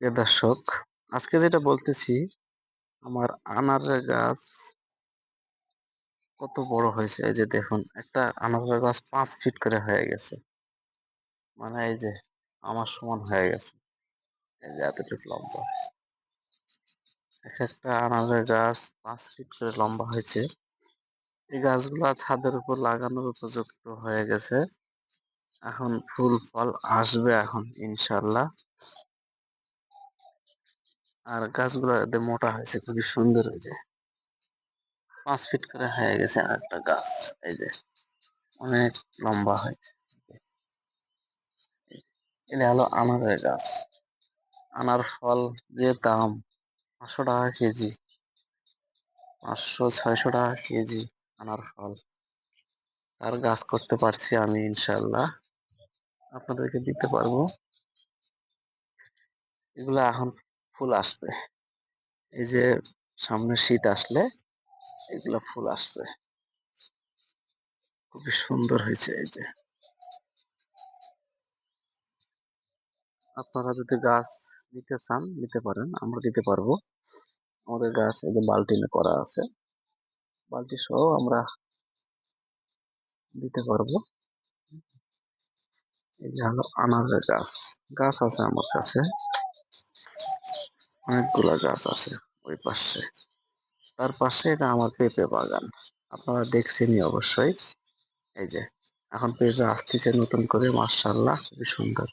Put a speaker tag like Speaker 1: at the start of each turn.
Speaker 1: প্রিয় দর্শক, আজকে যেটা বলতেছি, আমার আনারের গাছ কত বড় হয়েছে। এই যে দেখুন, একটা আনারের গাছ 5 ফিট করে হয়ে গেছে। মানে এই যে আমার সমান হয়ে গেছে। এই যে এতটুকু লম্বা। এক একটা আনারের গাছ 5 ফিট করে লম্বা হয়েছে। এই গাছগুলা ছাদের উপর লাগানোর উপযুক্ত হয়ে গেছে। এখন ফুল ফল আসবে এখন ইনশাল্লাহ। আর গাছগুলো এদের মোটা হয়েছে, খুবই সুন্দর হয়েছে। 5 ফিট করে হয়ে গেছে আর একটা গাছ। এই যে অনেক লম্বা হয়েছে। এটা হলো আনারের গাছ। আনার ফল যে দাম, 500 টাকা কেজি, 500-600 টাকা কেজি আনার ফল। তার গাছ করতে পারছি আমি ইনশাল্লাহ, আপনাদেরকে দিতে পারবো। এগুলো এখন ফুল আসবে। এই যে সামনে শীত আসলে এগুলা ফুল আসবে। খুবই সুন্দর হয়েছে। এই যে আপনারা যদি গাছ নিতে চান নিতে পারেন, আমরা দিতে পারবো। আমাদের গাছ এই যে বালতিনে করা আছে, বালতি সহ আমরা দিতে পারবো। এই যে হলো আনারের গাছ। গাছ আছে আমার কাছে, অনেকগুলা গাছ আছে ওই পাশে। তার পাশে এটা আমার পেঁপে বাগান, আপনারা দেখছেনই অবশ্যই। এই যে এখন পেঁপে আসতেছে নতুন করে, মাশাআল্লাহ খুবই সুন্দর।